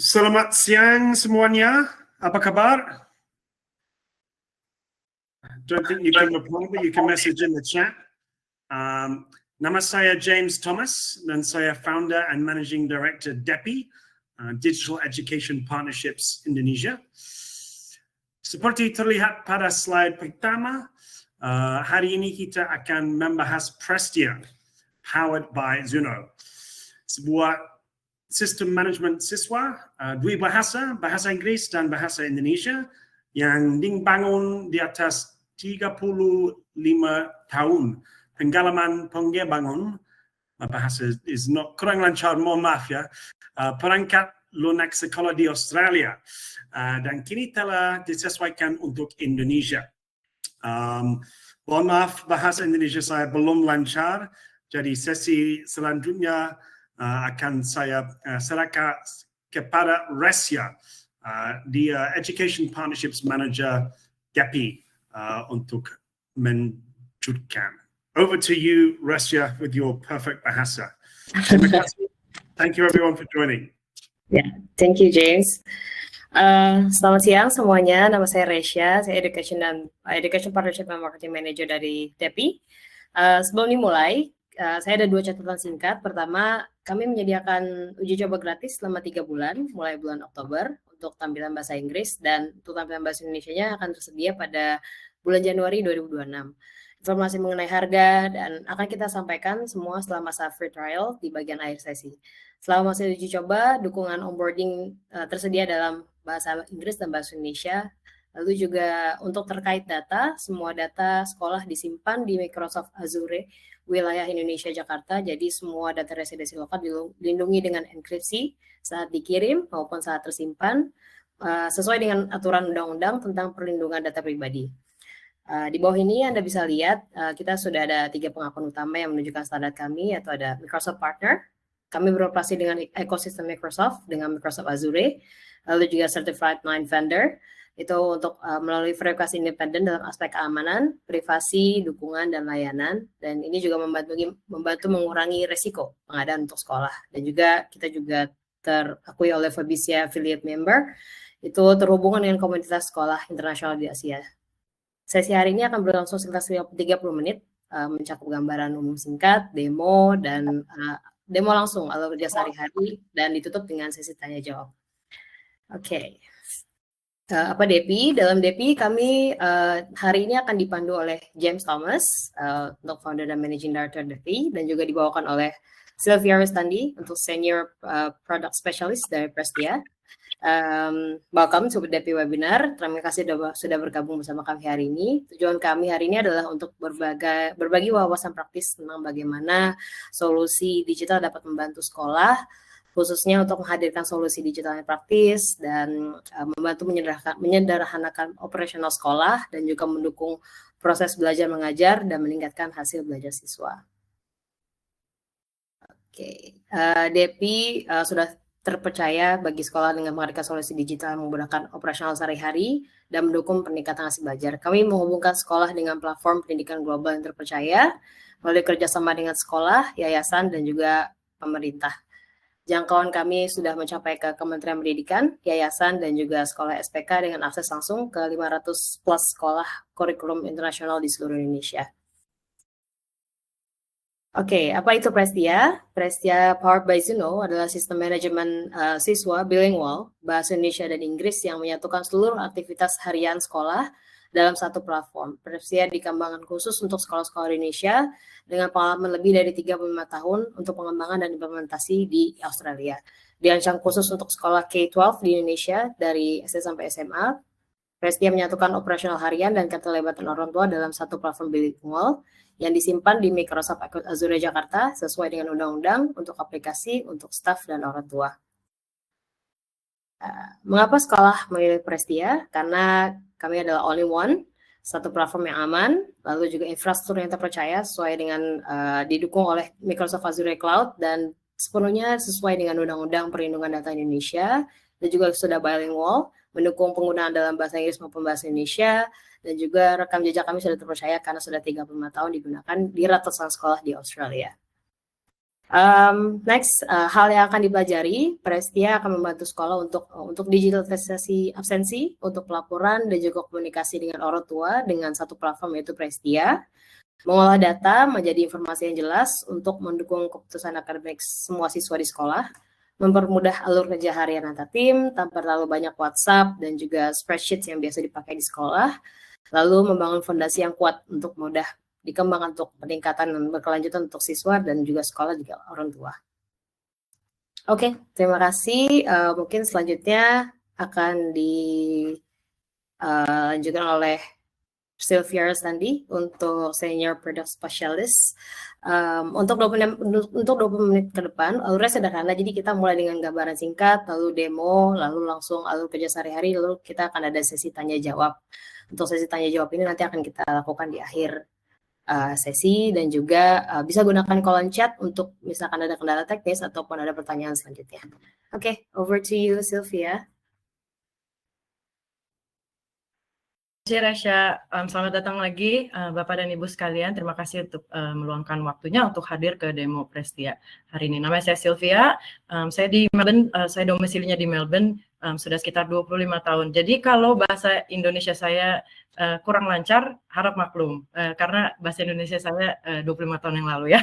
Selamat siang semuanya. Apa kabar? Don't think you can reply, but you can message in the chat. Nama saya James Thomas dan saya founder and managing director DEPI, Digital Education Partnerships Indonesia. Seperti terlihat pada slide pertama, hari ini kita akan membahas Prestia, powered by Zuno. Sebuah sistem manajemen siswa dua bahasa, bahasa Inggris dan bahasa Indonesia yang dibangun di atas 35 tahun pengalaman pengembangan bahasa is not kurang lancar, mohon maaf ya, perangkat lunak sekolah di Australia dan kini telah disesuaikan untuk Indonesia. Mohon maaf, bahasa Indonesia saya belum lancar, jadi sesi selanjutnya akan saya serahkan kepada Resya, dia Education Partnerships Manager DEPI, untuk menunjukkan. Over to you, Resya, with your perfect bahasa. Terima kasih. Thank you everyone for joining. Yeah, thank you James. Selamat siang semuanya. Nama saya Resya, saya Education Partnership and Marketing Manager dari DEPI. Sebelum dimulai, saya ada 2 catatan singkat. Pertama, kami menyediakan uji coba gratis selama 3 bulan, mulai bulan Oktober untuk tampilan bahasa Inggris, dan untuk tampilan bahasa Indonesianya akan tersedia pada bulan Januari 2026. Informasi mengenai harga dan akan kita sampaikan semua setelah masa free trial di bagian akhir sesi. Selama masa uji coba, dukungan onboarding tersedia dalam bahasa Inggris dan bahasa Indonesia. Lalu juga untuk terkait data, semua data sekolah disimpan di Microsoft Azure wilayah Indonesia Jakarta. Jadi semua data residensi lokal dilindungi dengan enkripsi saat dikirim maupun saat tersimpan, sesuai dengan aturan undang-undang tentang perlindungan data pribadi. Di bawah ini Anda bisa lihat kita sudah ada 3 pengakuan utama yang menunjukkan standar kami, yaitu ada Microsoft Partner. Kami beroperasi dengan ekosistem Microsoft dengan Microsoft Azure, lalu juga Certified 9 Vendor, itu untuk melalui verifikasi independen dalam aspek keamanan, privasi, dukungan, dan layanan. Dan ini juga membantu mengurangi resiko pengadaan untuk sekolah. Dan juga kita juga terakui oleh Fabricia Affiliate Member, itu terhubungan dengan komunitas sekolah internasional di Asia. Sesi hari ini akan berlangsung sekitar 30 menit, mencakup gambaran umum singkat, demo, dan demo langsung alur kerja sehari-hari, dan ditutup dengan sesi tanya-jawab. Oke. Apa DEPI? Dalam DEPI kami hari ini akan dipandu oleh James Thomas untuk founder dan managing director DEPI, dan juga dibawakan oleh Sylvia Restandi untuk senior product specialist dari Prestia. Welcome to DEPI webinar. Terima kasih sudah bergabung bersama kami hari ini. Tujuan kami hari ini adalah untuk berbagi wawasan praktis tentang bagaimana solusi digital dapat membantu sekolah, khususnya untuk menghadirkan solusi digital yang praktis dan membantu menyederhanakan operasional sekolah dan juga mendukung proses belajar mengajar dan meningkatkan hasil belajar siswa. Oke, DEPI sudah terpercaya bagi sekolah dengan menghadirkan solusi digital menggunakan operasional sehari-hari dan mendukung peningkatan hasil belajar. Kami menghubungkan sekolah dengan platform pendidikan global yang terpercaya melalui kerjasama dengan sekolah, yayasan, dan juga pemerintah. Jangkauan kami sudah mencapai ke Kementerian Pendidikan, yayasan, dan juga sekolah SPK dengan akses langsung ke 500 plus sekolah kurikulum internasional di seluruh Indonesia. Oke, apa itu Prestia? Prestia Powered by Zuno adalah sistem manajemen siswa bilingual bahasa Indonesia dan Inggris yang menyatukan seluruh aktivitas harian sekolah dalam satu platform. Prestia dikembangkan khusus untuk sekolah-sekolah Indonesia dengan pengalaman lebih dari 35 tahun untuk pengembangan dan implementasi di Australia. Dirancang khusus untuk sekolah K-12 di Indonesia dari SD sampai SMA. Prestia menyatukan operasional harian dan keterlibatan orang tua dalam satu platform bilingual yang disimpan di Microsoft Azure Jakarta sesuai dengan undang-undang untuk aplikasi, untuk staf, dan orang tua. Mengapa sekolah memilih Prestia? Karena kami adalah only one, satu platform yang aman, lalu juga infrastruktur yang terpercaya sesuai dengan didukung oleh Microsoft Azure Cloud dan sepenuhnya sesuai dengan Undang-Undang Perlindungan Data Indonesia, dan juga sudah bilingual, mendukung penggunaan dalam bahasa Inggris maupun bahasa Indonesia, dan juga rekam jejak kami sudah terpercaya karena sudah 35 tahun digunakan di ratusan sekolah di Australia. Next, hal yang akan dipelajari, Prestia akan membantu sekolah untuk digitalisasi absensi, untuk pelaporan dan juga komunikasi dengan orang tua dengan satu platform yaitu Prestia, mengolah data menjadi informasi yang jelas untuk mendukung keputusan akademik semua siswa di sekolah, mempermudah alur kerja harian antar tim tanpa terlalu banyak WhatsApp dan juga spreadsheet yang biasa dipakai di sekolah, lalu membangun fondasi yang kuat untuk mudah dikembangkan untuk peningkatan dan berkelanjutan untuk siswa dan juga sekolah juga orang tua. Oke, terima kasih. Mungkin selanjutnya akan dilanjutkan oleh Sylvia Rastandi untuk Senior Product Specialist. Untuk 20 menit ke depan, alurnya sederhana, jadi kita mulai dengan gambaran singkat, lalu demo, lalu langsung alur kerja sehari-hari, lalu kita akan ada sesi tanya-jawab. Untuk sesi tanya-jawab ini nanti akan kita lakukan di akhir sesi dan juga bisa gunakan kolom chat untuk misalkan ada kendala teknis ataupun ada pertanyaan selanjutnya. Oke, over to you, Sylvia. Terima kasih, Resya. Selamat datang lagi, Bapak dan Ibu sekalian. Terima kasih untuk meluangkan waktunya untuk hadir ke demo Prestia hari ini. Nama saya Sylvia, saya di Melbourne, saya domisilinya di Melbourne, sudah sekitar 25 tahun. Jadi kalau bahasa Indonesia saya kurang lancar, harap maklum, karena bahasa Indonesia saya 25 tahun yang lalu ya.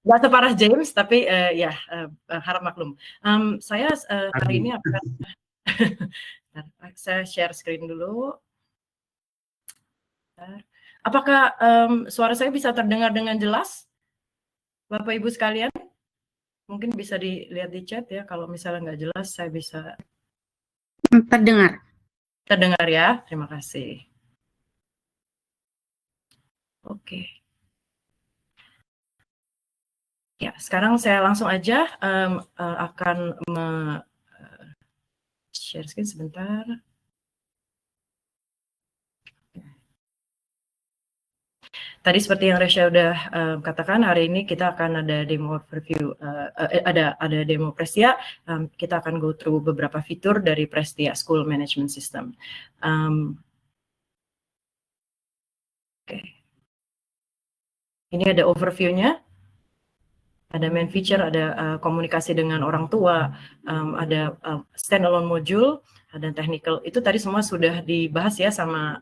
Nggak separah James, tapi ya harap maklum. Saya hari ini akan saya share screen dulu. Apakah suara saya bisa terdengar dengan jelas, Bapak Ibu sekalian? Mungkin bisa dilihat di chat ya. Kalau misalnya nggak jelas, saya bisa terdengar. Terdengar ya. Terima kasih. Oke. Ya, sekarang saya langsung aja akan share screen sebentar. Tadi seperti yang Resya udah katakan, hari ini kita akan ada demo overview, ada demo Prestia. Kita akan go through beberapa fitur dari Prestia School Management System. Oke. Ini ada overview-nya. Ada main feature, ada komunikasi dengan orang tua, ada standalone module, ada technical. Itu tadi semua sudah dibahas ya sama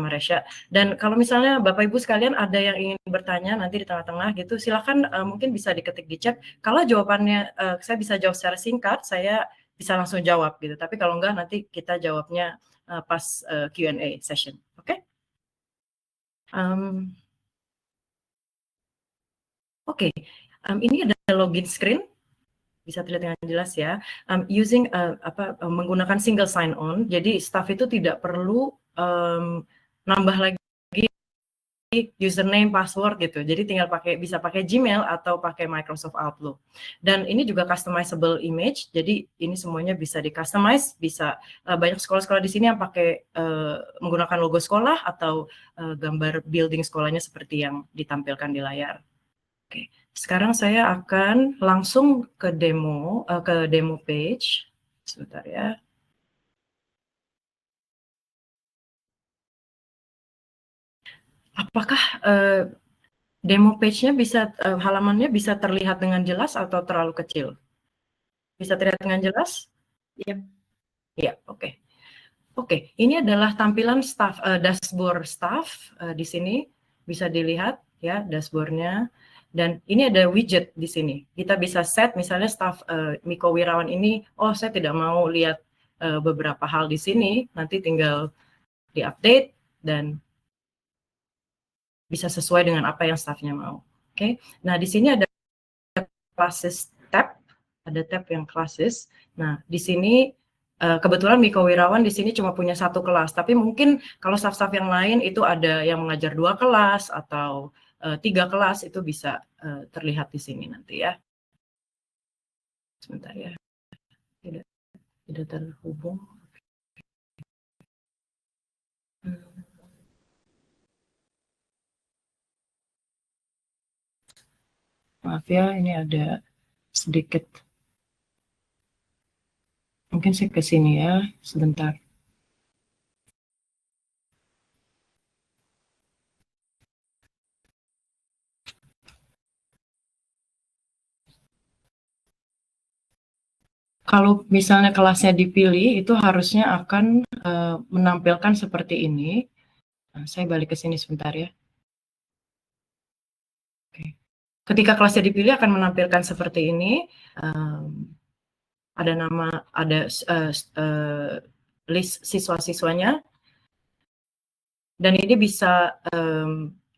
Resya. Dan kalau misalnya Bapak Ibu sekalian ada yang ingin bertanya nanti di tengah-tengah gitu, silakan mungkin bisa diketik di chat. Kalau jawabannya saya bisa jawab secara singkat, saya bisa langsung jawab gitu. Tapi kalau enggak nanti kita jawabnya pas Q&A session. Oke? Oke. Ini ada login screen, bisa terlihat dengan jelas ya. Menggunakan single sign on, jadi staff itu tidak perlu nambah lagi username, password gitu. Jadi tinggal bisa pakai Gmail atau pakai Microsoft Outlook. Dan ini juga customizable image, jadi ini semuanya bisa di customize. Bisa banyak sekolah-sekolah di sini yang pakai menggunakan logo sekolah atau gambar building sekolahnya seperti yang ditampilkan di layar. Oke, sekarang saya akan langsung ke demo page. Sebentar ya. Apakah demo page-nya bisa halamannya bisa terlihat dengan jelas atau terlalu kecil? Bisa terlihat dengan jelas? Iya. Ya, oke. Oke, ini adalah tampilan staff dashboard staff di sini bisa dilihat ya dashboardnya. Dan ini ada widget di sini. Kita bisa set misalnya staff Miko Wirawan ini, oh saya tidak mau lihat beberapa hal di sini, nanti tinggal di-update dan bisa sesuai dengan apa yang staffnya mau. Oke, nah di sini ada classes tab, ada tab yang classes. Nah di sini kebetulan Miko Wirawan di sini cuma punya satu kelas, tapi mungkin kalau staff-staff yang lain itu ada yang mengajar 2 kelas atau 3 kelas, itu bisa terlihat di sini nanti ya. Sebentar ya, tidak terhubung. Maaf ya, ini ada sedikit. Mungkin saya ke sini ya, sebentar. kalau misalnya kelasnya dipilih, itu harusnya akan menampilkan seperti ini. Nah, saya balik ke sini sebentar ya. Oke. Ketika kelasnya dipilih akan menampilkan seperti ini. Ada nama, ada list siswa-siswanya. Dan ini bisa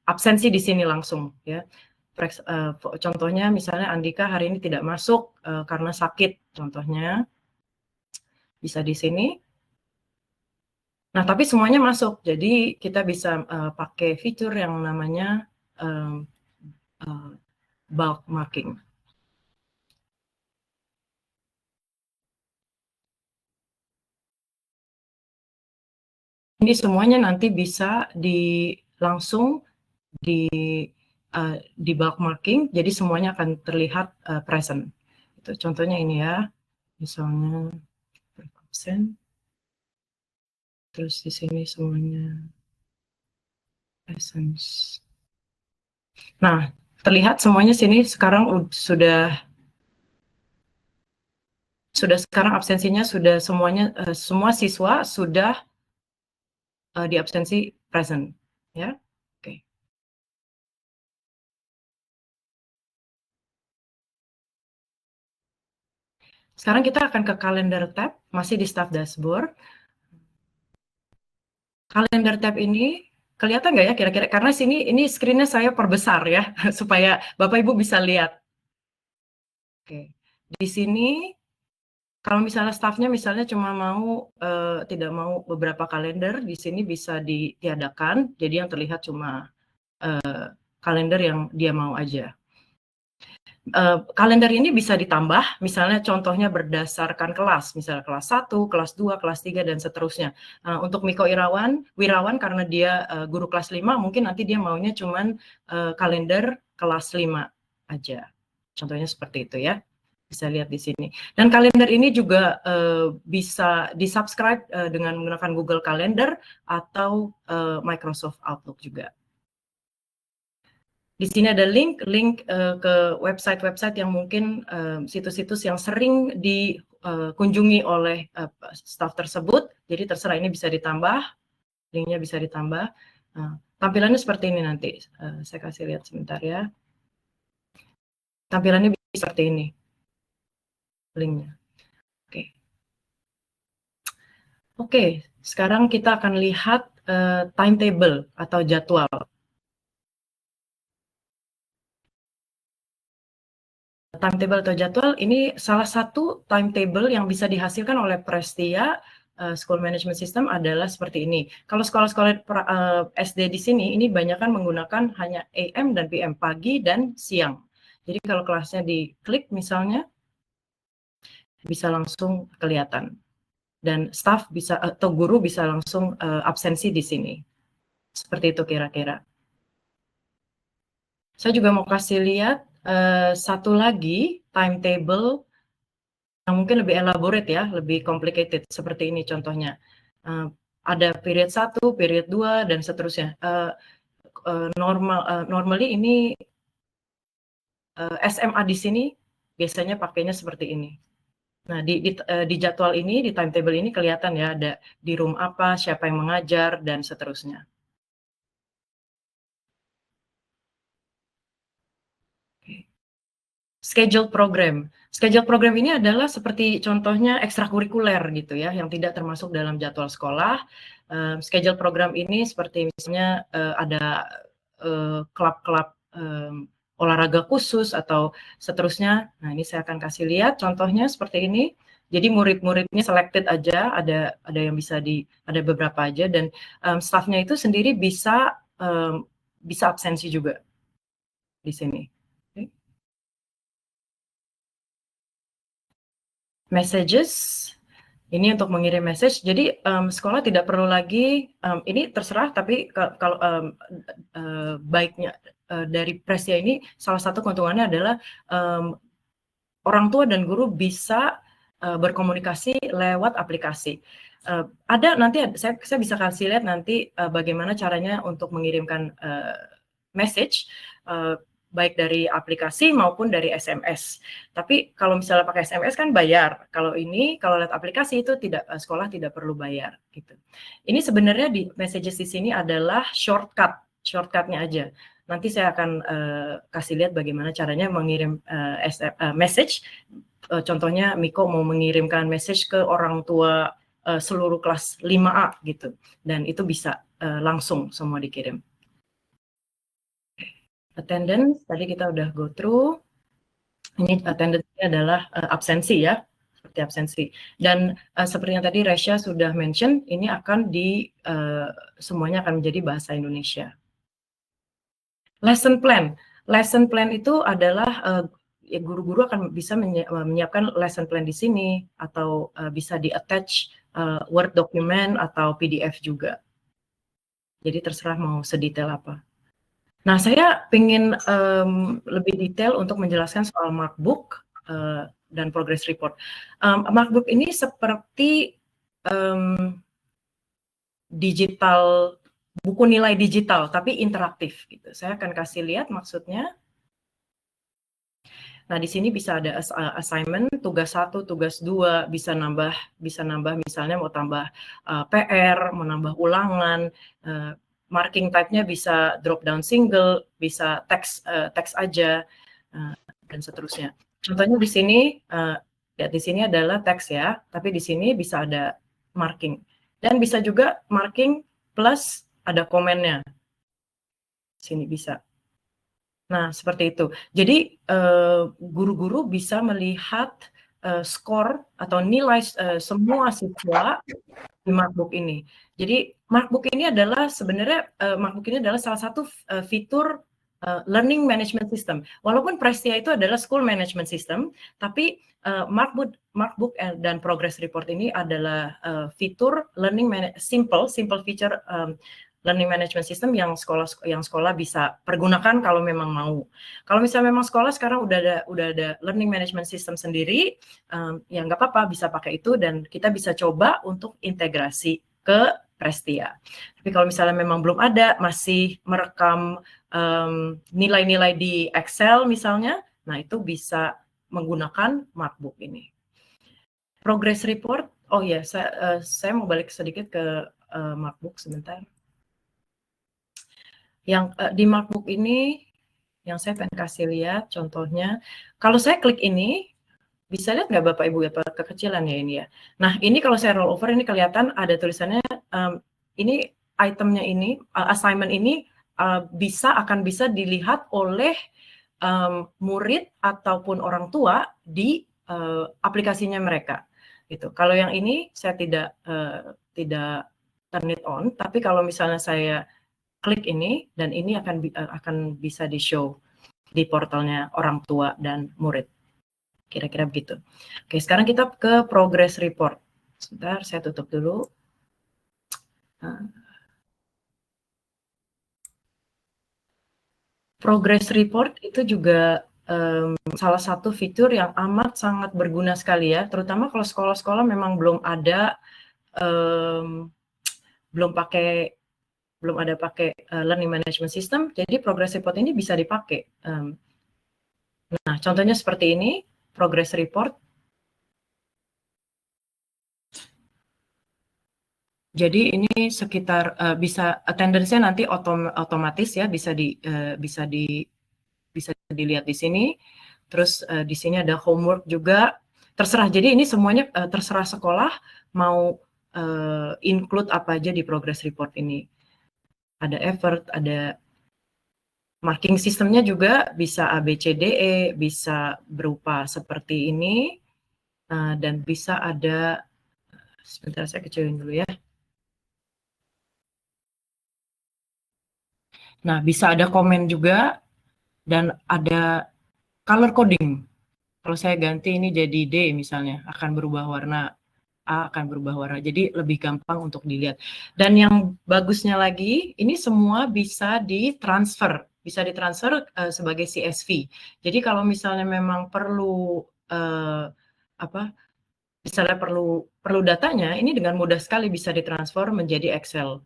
absensi di sini langsung ya. Contohnya misalnya Andika hari ini tidak masuk karena sakit, contohnya bisa di sini. Nah, tapi semuanya masuk, jadi kita bisa pakai fitur yang namanya bulk marking. Ini semuanya nanti bisa langsung di bulk marking, jadi semuanya akan terlihat present. Itu contohnya ini ya, misalnya absen, terus di sini semuanya presence. Nah, terlihat semuanya sini sekarang sudah sekarang absensinya sudah semuanya semua siswa sudah di absensi present ya. Oke. Sekarang kita akan ke kalender tab, masih di staff dashboard. Kalender tab ini kelihatan nggak ya kira-kira? Karena ini screen-nya saya perbesar ya supaya Bapak Ibu bisa lihat. Oke. Di sini kalau misalnya staffnya misalnya cuma mau tidak mau beberapa kalender, di sini bisa ditiadakan. Jadi yang terlihat cuma kalender yang dia mau aja. Kalender ini bisa ditambah, misalnya contohnya berdasarkan kelas, misalnya kelas 1, kelas 2, kelas 3, dan seterusnya. Untuk Miko Wirawan karena dia guru kelas 5, mungkin nanti dia maunya cuman kalender kelas 5 aja. Contohnya seperti itu ya. Bisa lihat di sini. Dan kalender ini juga bisa di-subscribe dengan menggunakan Google Calendar atau Microsoft Outlook juga. Di sini ada link ke website-website yang mungkin situs-situs yang sering dikunjungi oleh staff tersebut. Jadi terserah, ini bisa ditambah, linknya bisa ditambah. Tampilannya seperti ini nanti. Saya kasih lihat sebentar ya. Tampilannya bisa seperti ini, linknya. Oke, sekarang kita akan lihat timetable atau jadwal. Timetable atau jadwal ini salah satu timetable yang bisa dihasilkan oleh Prestia School Management System adalah seperti ini. Kalau sekolah-sekolah SD di sini ini banyak kan menggunakan hanya AM dan PM, pagi dan siang. Jadi kalau kelasnya diklik misalnya bisa langsung kelihatan. Dan staff bisa atau guru bisa langsung absensi di sini. Seperti itu kira-kira. Saya juga mau kasih lihat satu lagi timetable yang mungkin lebih elaborate ya, lebih complicated seperti ini contohnya. Ada period 1, period 2 dan seterusnya. Normally ini SMA di sini biasanya pakainya seperti ini. Nah, di jadwal ini, di timetable ini kelihatan ya, ada di room apa, siapa yang mengajar, dan seterusnya. Schedule program. Schedule program ini adalah seperti contohnya ekstrakurikuler gitu ya, yang tidak termasuk dalam jadwal sekolah. Schedule program ini seperti misalnya ada klub-klub olahraga khusus atau seterusnya. Nah, ini saya akan kasih lihat contohnya seperti ini. Jadi murid-muridnya selected aja, ada yang bisa ada beberapa aja, dan staffnya itu sendiri bisa absensi juga di sini. Messages, ini untuk mengirim message. Jadi sekolah tidak perlu lagi, ini terserah, tapi kalau baiknya dari Prestia ini salah satu keuntungannya adalah orang tua dan guru bisa berkomunikasi lewat aplikasi. Ada nanti saya bisa kasih lihat nanti bagaimana caranya untuk mengirimkan message. baik dari aplikasi maupun dari SMS. Tapi kalau misalnya pakai SMS kan bayar. Kalau lewat aplikasi itu tidak, sekolah tidak perlu bayar gitu. Ini sebenarnya di messages di sini adalah shortcutnya aja. Nanti saya akan kasih lihat bagaimana caranya mengirim message. Contohnya Miko mau mengirimkan message ke orang tua seluruh kelas 5A gitu, dan itu bisa langsung semua dikirim. Attendance tadi kita udah go through. Ini attendance adalah absensi ya, seperti absensi. Dan seperti yang tadi Resya sudah mention, ini akan semuanya akan menjadi bahasa Indonesia. Lesson plan itu adalah guru-guru akan bisa menyiapkan lesson plan di sini, atau bisa di-attach Word document atau PDF juga. Jadi terserah mau sedetail apa. Nah, saya ingin lebih detail untuk menjelaskan soal Markbook dan Progress Report. Markbook ini seperti digital, buku nilai digital, tapi interaktif. Gitu. Saya akan kasih lihat maksudnya. Nah, di sini bisa ada assignment, tugas 1, tugas 2, bisa nambah misalnya mau tambah PR, mau nambah ulangan, marking type-nya bisa drop down single, bisa teks aja, dan seterusnya. Contohnya di sini, di sini adalah teks ya, tapi di sini bisa ada marking. Dan bisa juga marking plus ada komennya. Sini bisa. Nah, seperti itu. Jadi, guru-guru bisa melihat skor atau nilai semua siswa di Markbook ini. Jadi, Markbook ini adalah sebenarnya salah satu fitur learning management system. Walaupun Prestia itu adalah school management system, tapi Markbook dan Progress Report ini adalah fitur simple feature learning management system yang sekolah bisa pergunakan kalau memang mau. Kalau misalnya memang sekolah sekarang udah ada learning management system sendiri, ya nggak apa-apa, bisa pakai itu dan kita bisa coba untuk integrasi ke Prestia. Tapi kalau misalnya memang belum ada, masih merekam nilai-nilai di Excel misalnya, nah itu bisa menggunakan Markbook ini. Progress Report, oh ya, saya mau balik sedikit ke Markbook sebentar. Yang di Markbook ini, yang saya pengen kasih lihat contohnya, kalau saya klik ini, bisa lihat nggak Bapak Ibu ya, kekecilan ya ini ya. Nah ini kalau saya roll over, ini kelihatan ada tulisannya, ini itemnya ini, assignment ini akan bisa dilihat oleh murid ataupun orang tua di aplikasinya mereka. Gitu. Kalau yang ini saya tidak turn it on, tapi kalau misalnya saya klik ini, dan ini akan bisa di-show di portalnya orang tua dan murid. Kira-kira begitu. Oke, sekarang kita ke Progress Report. Sebentar, saya tutup dulu. Progress Report itu juga salah satu fitur yang amat sangat berguna sekali ya, terutama kalau sekolah-sekolah memang belum ada pakai learning management system, jadi Progress Report ini bisa dipakai. Nah, contohnya seperti ini, Progress Report. Jadi ini sekitar bisa attendance-nya nanti otomatis ya, bisa dilihat di sini. Terus di sini ada homework juga. Terserah. Jadi ini semuanya terserah sekolah mau include apa aja di Progress Report ini. Ada effort, ada marking sistemnya juga bisa ABCDE, bisa berupa seperti ini, dan bisa ada, sebentar saya kecilin dulu ya. Nah, bisa ada komen juga, dan ada color coding. Kalau saya ganti ini jadi D misalnya, akan berubah warna. A akan berubah warna, jadi lebih gampang untuk dilihat. Dan yang bagusnya lagi, ini semua bisa ditransfer sebagai CSV. Jadi kalau misalnya memang perlu misalnya perlu datanya, ini dengan mudah sekali bisa ditransfer menjadi Excel,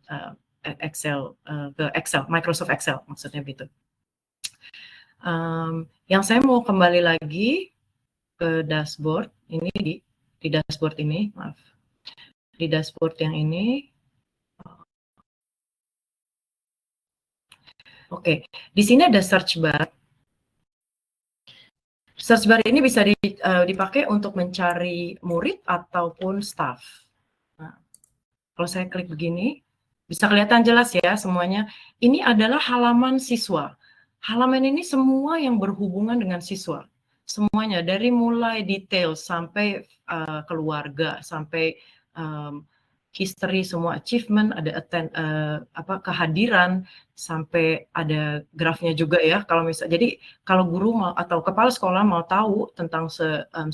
Microsoft Excel maksudnya gitu. Yang saya mau kembali lagi ke dashboard, ini di dashboard ini, maaf. Di dashboard yang ini. Oke, di sini ada search bar. Search bar ini bisa dipakai untuk mencari murid ataupun staff. Nah, kalau saya klik begini, bisa kelihatan jelas ya semuanya. Ini adalah halaman siswa. Halaman ini semua yang berhubungan dengan siswa. Semuanya, dari mulai detail sampai keluarga, sampai history, semua achievement, ada kehadiran, sampai ada grafnya juga ya. Kalau jadi kalau guru mau atau kepala sekolah mau tahu tentang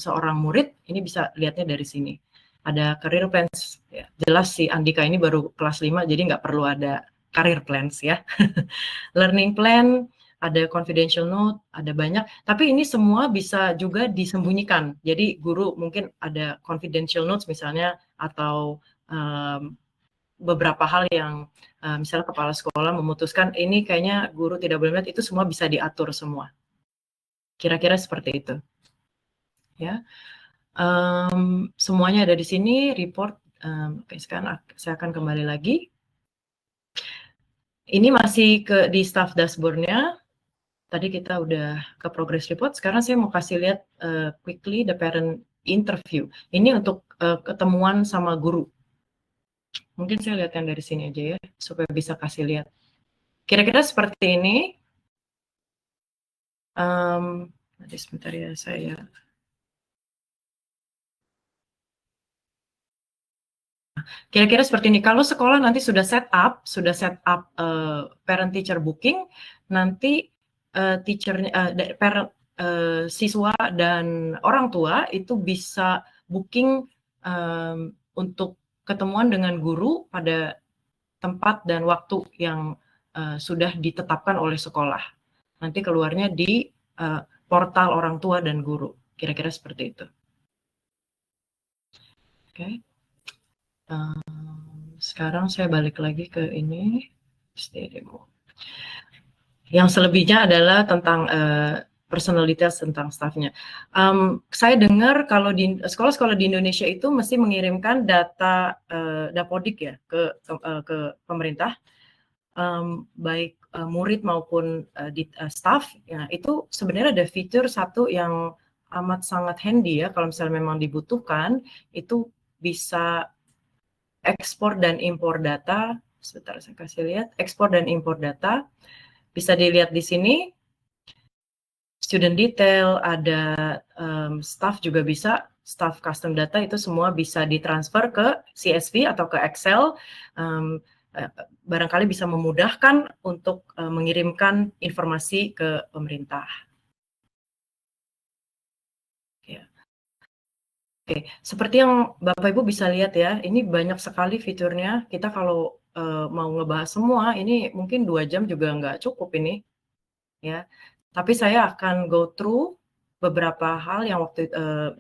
seorang murid, ini bisa lihatnya dari sini. Ada career plans, ya. Jelas si Andika ini baru kelas 5, jadi nggak perlu ada career plans ya. Learning plan, ada confidential note, ada banyak. Tapi ini semua bisa juga disembunyikan. Jadi guru mungkin ada confidential notes misalnya, atau beberapa hal yang misalnya kepala sekolah memutuskan ini kayaknya guru tidak boleh melihat, itu semua bisa diatur semua. Kira-kira seperti itu. Ya. Semuanya ada di sini, report. Oke, sekarang saya akan kembali lagi. Ini masih di staff dashboard-nya. Tadi kita udah ke progress report. Sekarang saya mau kasih lihat quickly the parent interview. Ini untuk ketemuan sama guru. Mungkin saya lihat yang dari sini aja ya, supaya bisa kasih lihat. Kira-kira seperti ini. Nanti sebentar ya saya. Kira-kira seperti ini. Kalau sekolah nanti sudah set up parent teacher booking, nanti siswa dan orang tua itu bisa booking untuk ketemuan dengan guru pada tempat dan waktu yang sudah ditetapkan oleh sekolah. Nanti keluarnya di portal orang tua dan guru. Kira-kira seperti itu. Oke. Sekarang saya balik lagi ke ini. Demo. Yang selebihnya adalah tentang personalitas tentang staffnya. Saya dengar kalau di sekolah-sekolah di Indonesia itu mesti mengirimkan data dapodik ya ke pemerintah, baik murid maupun staff. Ya, itu sebenarnya ada fitur satu yang amat sangat handy ya, kalau misalnya memang dibutuhkan, itu bisa ekspor dan impor data. Sebentar saya kasih lihat, ekspor dan impor data. Bisa dilihat di sini, student detail, ada staff juga bisa, staff custom data itu semua bisa ditransfer ke CSV atau ke Excel. Barangkali bisa memudahkan untuk mengirimkan informasi ke pemerintah. Oke, seperti yang Bapak Ibu bisa lihat ya, ini banyak sekali fiturnya. Kita kalau mau ngebahas semua, ini mungkin 2 jam juga nggak cukup ini, ya. Tapi saya akan go through beberapa hal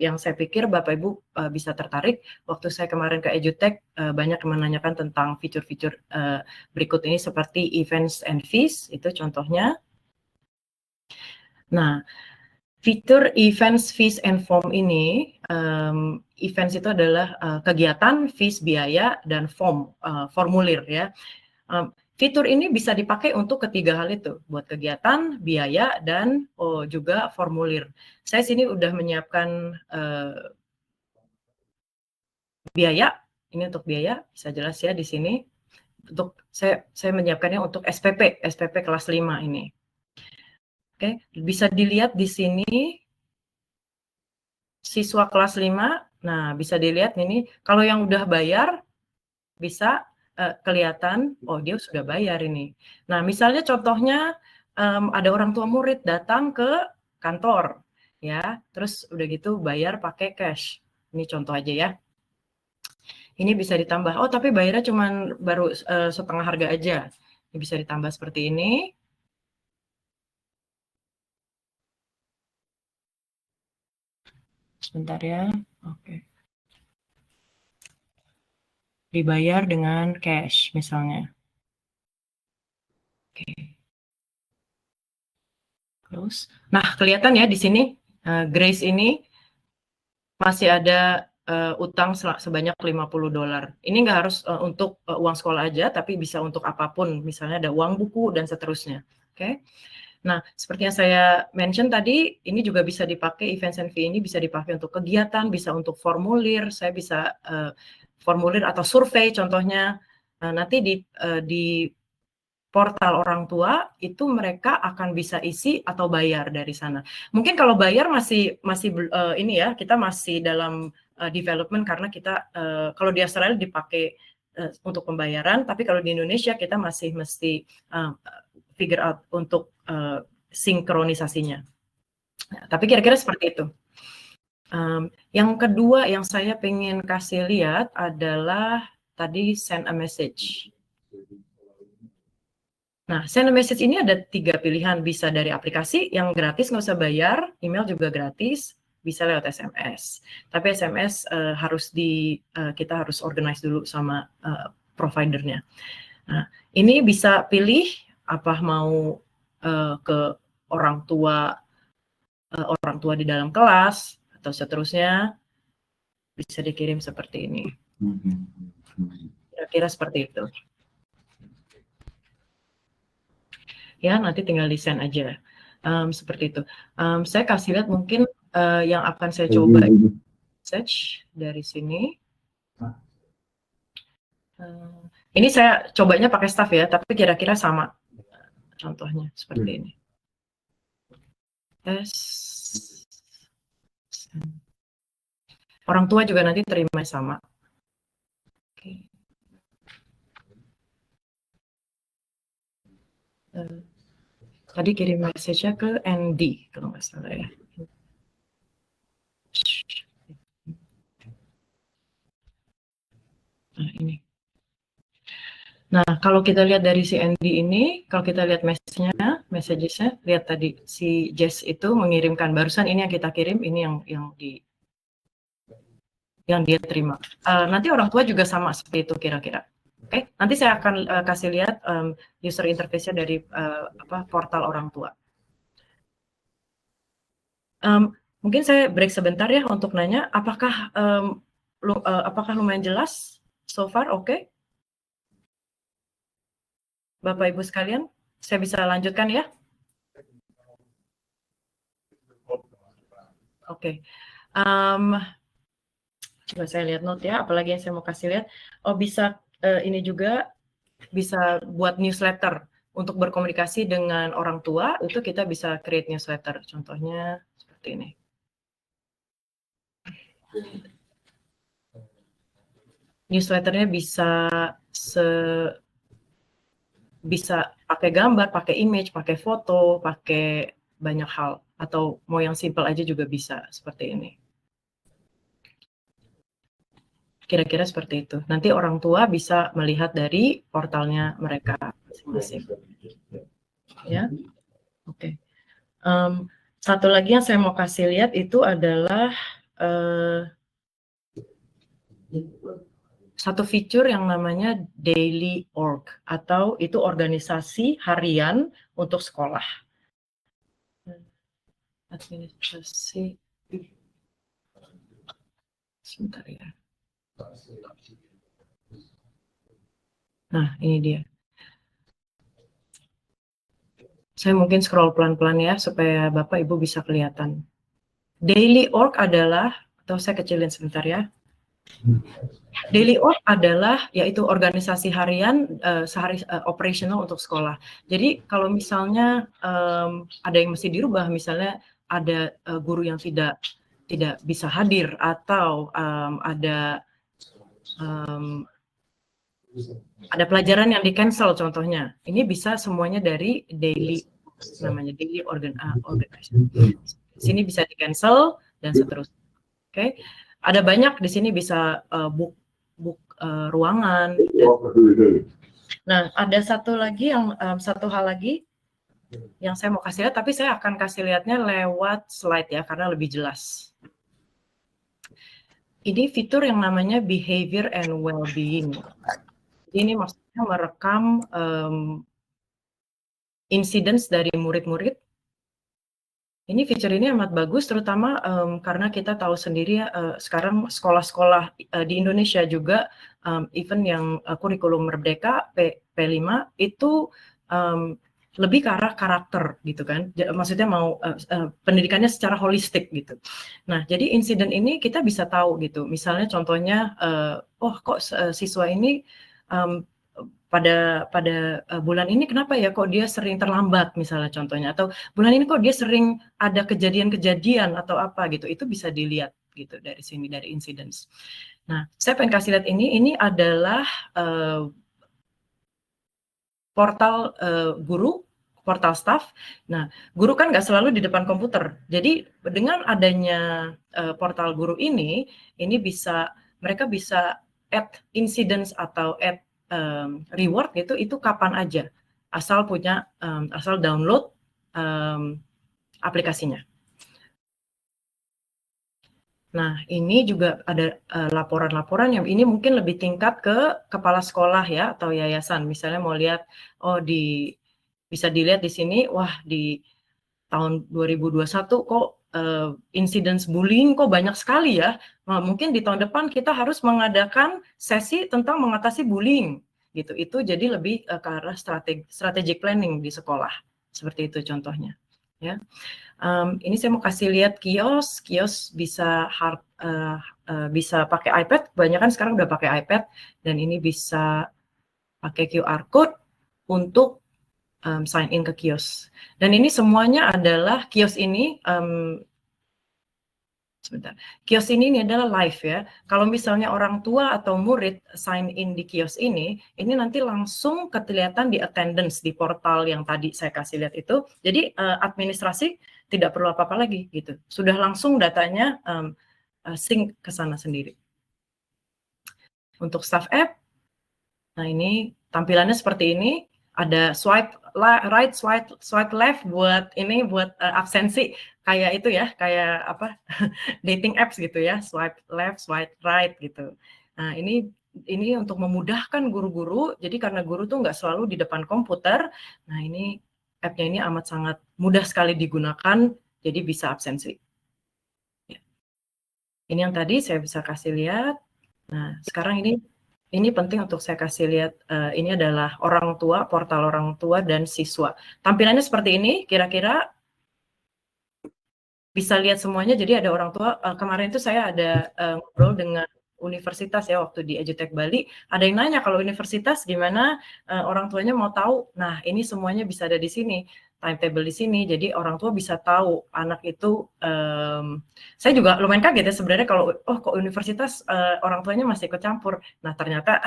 yang saya pikir Bapak Ibu bisa tertarik. Waktu saya kemarin ke EduTech, banyak yang menanyakan tentang fitur-fitur berikut ini seperti events and fees, itu contohnya. Nah, fitur events, fees, and form ini, events itu adalah kegiatan, fees biaya, dan form formulir ya. Fitur ini bisa dipakai untuk ketiga hal itu, buat kegiatan, biaya, dan juga formulir. Saya sini udah menyiapkan biaya. Ini untuk biaya, bisa jelas ya di sini. Untuk saya menyiapkannya untuk SPP kelas 5 ini. Oke, bisa dilihat di sini siswa kelas 5. Nah, bisa dilihat ini kalau yang udah bayar bisa kelihatan, oh dia sudah bayar ini. Nah, misalnya contohnya ada orang tua murid datang ke kantor ya, terus udah gitu bayar pakai cash. Ini contoh aja ya. Ini bisa ditambah. Oh, tapi bayarnya cuma baru setengah harga aja. Ini bisa ditambah seperti ini. Sebentar ya. Oke. Dibayar dengan cash misalnya. Oke. Terus, nah kelihatan ya di sini Grace ini masih ada utang sebanyak $50. Ini nggak harus untuk uang sekolah aja, tapi bisa untuk apapun. Misalnya ada uang buku dan seterusnya. Oke. Nah, seperti yang saya mention tadi, ini juga bisa dipakai, events and fee ini bisa dipakai untuk kegiatan, bisa untuk formulir. Saya bisa formulir atau survei contohnya. Nanti di portal orang tua itu mereka akan bisa isi atau bayar dari sana. Mungkin kalau bayar masih ini ya, kita masih dalam development karena kita kalau di Australia dipakai untuk pembayaran, tapi kalau di Indonesia kita masih mesti figure out untuk sinkronisasinya. Nah, tapi kira-kira seperti itu. Yang kedua yang saya pengen kasih lihat adalah tadi send a message. Nah, send a message ini ada 3 pilihan, bisa dari aplikasi yang gratis, nggak usah bayar, email juga gratis, bisa lewat SMS. Tapi SMS kita harus organize dulu sama providernya. Nah, ini bisa pilih apa mau ke orang tua di dalam kelas atau seterusnya, bisa dikirim seperti ini. Kira-kira seperti itu. Ya, nanti tinggal desain aja. Seperti itu. Saya kasih lihat mungkin yang akan saya coba search dari sini. Ini saya cobanya pakai staff ya, tapi kira-kira sama contohnya seperti ini. Tes. Orang tua juga nanti terima sama. Oke. Tadi kirim message-nya ke ND kalau nggak salah ya. Nah, ini. Nah, kalau kita lihat dari si ND ini, kalau kita lihat messages-nya, lihat tadi si Jess itu mengirimkan barusan ini yang kita kirim, ini yang dia terima. Nanti orang tua juga sama seperti itu kira-kira. Oke, nanti saya akan kasih lihat user interface-nya dari portal orang tua. Mungkin saya break sebentar ya untuk nanya, apakah lumayan jelas so far? Oke? Bapak Ibu sekalian, saya bisa lanjutkan ya? Oke. Coba saya lihat note ya, apalagi yang saya mau kasih lihat. Oh, bisa ini juga bisa buat newsletter untuk berkomunikasi dengan orang tua, itu kita bisa create newsletter. Contohnya seperti ini. Newsletternya bisa pakai gambar, pakai image, pakai foto, pakai banyak hal, atau mau yang simple aja juga bisa seperti ini. Kira-kira seperti itu. Nanti orang tua bisa melihat dari portalnya mereka masing-masing. Ya, oke. Satu lagi yang saya mau kasih lihat itu adalah satu fitur yang namanya Daily Org, atau itu organisasi harian untuk sekolah. Administrasi. Sebentar ya. Nah, ini dia. Saya mungkin scroll pelan-pelan ya, supaya Bapak Ibu bisa kelihatan. Daily Org adalah, atau saya kecilin sebentar ya. Daily Org adalah yaitu organisasi harian sehari operasional untuk sekolah. Jadi kalau misalnya ada yang mesti dirubah, misalnya ada guru yang tidak bisa hadir, atau ada pelajaran yang di-cancel contohnya. Ini bisa semuanya dari daily, namanya daily organization. Sini bisa di-cancel dan seterusnya. Oke. Ada banyak di sini, bisa book ruangan. Nah, ada satu hal lagi yang saya mau kasih lihat, tapi saya akan kasih lihatnya lewat slide ya, karena lebih jelas. Ini fitur yang namanya behavior and well-being. Ini maksudnya merekam incidents dari murid-murid Ini feature ini amat bagus, terutama karena kita tahu sendiri sekarang sekolah-sekolah di Indonesia juga, even yang kurikulum Merdeka P5 itu lebih ke arah karakter gitu kan. Maksudnya mau pendidikannya secara holistik gitu. Nah, jadi insiden ini kita bisa tahu gitu. Misalnya contohnya, oh kok siswa ini pada bulan ini kenapa ya kok dia sering terlambat misalnya contohnya, atau bulan ini kok dia sering ada kejadian-kejadian atau apa gitu, itu bisa dilihat gitu dari sini, dari incidents. Nah, saya pengen kasih lihat ini adalah portal guru, portal staff. Nah, guru kan nggak selalu di depan komputer, jadi dengan adanya portal guru ini bisa, mereka bisa add incidents atau add reward gitu, itu kapan aja, asal punya asal download aplikasinya. Nah, ini juga ada laporan-laporan yang ini mungkin lebih tingkat ke kepala sekolah ya atau yayasan. Misalnya mau lihat, oh bisa dilihat di sini, wah di tahun 2021 kok incidence bullying kok banyak sekali ya. Nah, mungkin di tahun depan kita harus mengadakan sesi tentang mengatasi bullying gitu. Itu jadi lebih ke arah strategic planning di sekolah. Seperti itu contohnya. Ya. Ini saya mau kasih lihat kios bisa bisa pakai iPad. Kebanyakan sekarang udah pakai iPad, dan ini bisa pakai QR code untuk sign in ke kios. Dan ini semuanya adalah kios ini, kios ini adalah live ya. Kalau misalnya orang tua atau murid sign in di kios ini nanti langsung kelihatan di attendance di portal yang tadi saya kasih lihat itu. Jadi administrasi tidak perlu apa-apa lagi gitu. Sudah langsung datanya sync ke sana sendiri. Untuk staff app, nah ini tampilannya seperti ini. Ada swipe right, swipe left buat absensi, kayak itu ya, kayak apa dating apps gitu ya, swipe left, swipe right gitu. Nah ini untuk memudahkan guru-guru. Jadi karena guru tuh nggak selalu di depan komputer, nah ini app-nya ini amat sangat mudah sekali digunakan, jadi bisa absensi. Ya. Ini yang tadi saya bisa kasih lihat. Nah sekarang ini penting untuk saya kasih lihat, ini adalah orang tua, portal orang tua dan siswa. Tampilannya seperti ini, kira-kira bisa lihat semuanya. Jadi ada orang tua, kemarin itu saya ada ngobrol dengan universitas ya, waktu di EduTech Bali, ada yang nanya kalau universitas gimana orang tuanya mau tahu. Nah ini semuanya bisa ada di sini, timetable di sini, jadi orang tua bisa tahu anak itu. Saya juga lumayan kaget ya sebenarnya kalau kok universitas orang tuanya masih ikut campur. Nah ternyata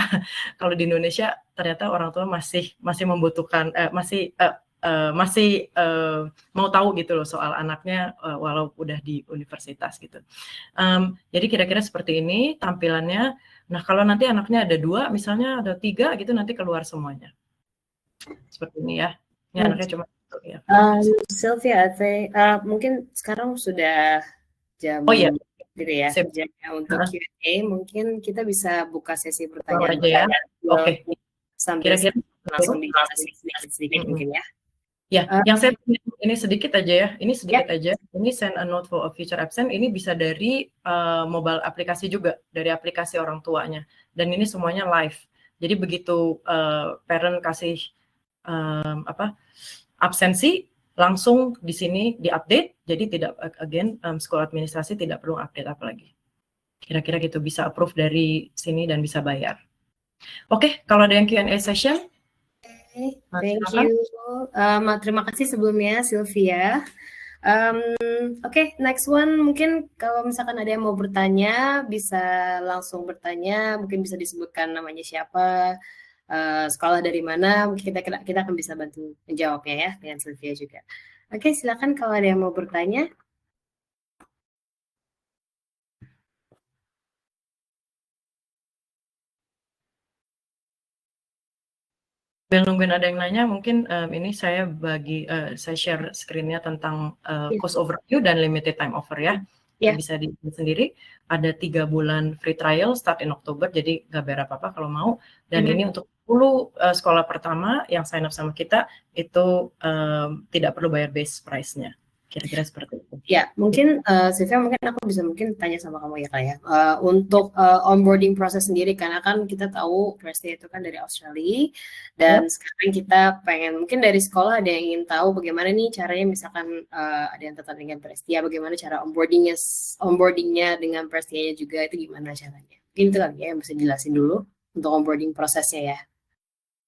kalau di Indonesia ternyata orang tua masih membutuhkan, masih mau tahu gitu loh soal anaknya walau udah di universitas gitu. Jadi kira-kira seperti ini tampilannya. Nah kalau nanti anaknya ada 2, misalnya ada 3 gitu, nanti keluar semuanya. Seperti ini ya. Ini anaknya cuma 1 ya. Sylvia, mungkin sekarang sudah jam gitu ya, jamnya untuk Q&A. Mungkin kita bisa buka sesi pertanyaan aja ya. Oke. Sambil kira-kira langsung dikasih sedikit mungkin ya. Ya, yang saya ini sedikit aja ya. Ini sedikit aja. Ini send a note for a future absent. Ini bisa dari mobile aplikasi juga, dari aplikasi orang tuanya. Dan ini semuanya live. Jadi begitu parent kasih absensi, langsung di sini diupdate. Jadi tidak sekolah administrasi tidak perlu update apa lagi. Kira-kira gitu, bisa approve dari sini dan bisa bayar. Oke, kalau ada yang Q&A session. Thank you. Terima kasih sebelumnya Sylvia. Oke, next one, mungkin kalau misalkan ada yang mau bertanya bisa langsung bertanya, mungkin bisa disebutkan namanya siapa, sekolah dari mana, mungkin kita akan bisa bantu menjawabnya ya dengan Sylvia juga. Oke, silakan kalau ada yang mau bertanya. Nungguin ada yang nanya, mungkin ini saya share screen-nya tentang cost overview dan limited time offer ya. Bisa dilihat sendiri, ada 3 bulan free trial start in Oktober, jadi nggak bayar apa-apa kalau mau. Dan ini untuk 10 sekolah pertama yang sign up sama kita, itu tidak perlu bayar base price-nya. Kira-kira seperti itu. Ya, mungkin Sylvia, mungkin aku bisa mungkin tanya sama kamu ya Kak ya. Untuk onboarding proses sendiri, karena kan kita tahu Prestia itu kan dari Australia, dan sekarang kita pengen, mungkin dari sekolah ada yang ingin tahu bagaimana nih caranya, misalkan ada yang tertarik dengan Prestia, bagaimana cara onboardingnya dengan Prestianya juga, itu gimana caranya? Mungkin itu kan ya yang bisa jelasin dulu untuk onboarding prosesnya ya.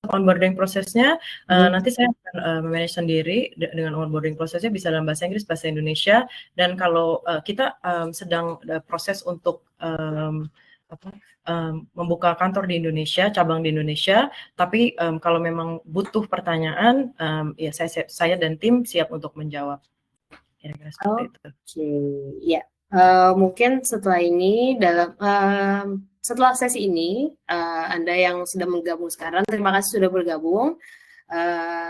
Onboarding prosesnya nanti saya akan memanage sendiri dengan onboarding prosesnya, bisa dalam bahasa Inggris, bahasa Indonesia, dan kalau kita sedang proses untuk membuka kantor di Indonesia, cabang di Indonesia, tapi kalau memang butuh pertanyaan, ya saya dan tim siap untuk menjawab. Kira-kira seperti itu. Oke, ya. Mungkin setelah ini setelah sesi ini, Anda yang sudah menggabung sekarang, terima kasih sudah bergabung.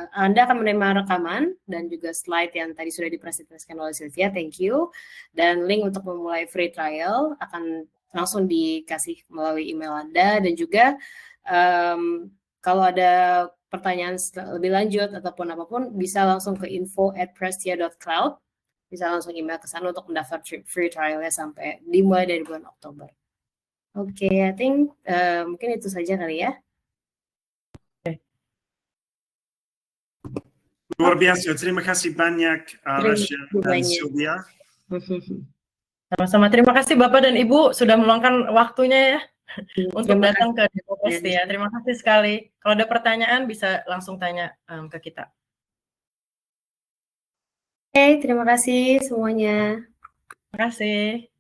Anda akan menerima rekaman dan juga slide yang tadi sudah dipresentasikan oleh Sylvia, thank you. Dan link untuk memulai free trial akan langsung dikasih melalui email Anda, dan juga kalau ada pertanyaan lebih lanjut ataupun apapun, bisa langsung ke info@prestia.cloud. Bisa langsung email ke sana untuk mendaftar free trial-nya sampai dimulai dari bulan Oktober. Oke, I think mungkin itu saja kali ya. Luar biasa, terima kasih banyak Rasya dan banyak. Sylvia. Sama-sama, terima kasih Bapak dan Ibu sudah meluangkan waktunya ya untuk datang ke Demo Prestia. Terima kasih sekali. Kalau ada pertanyaan bisa langsung tanya ke kita. Oke, terima kasih semuanya. Terima kasih.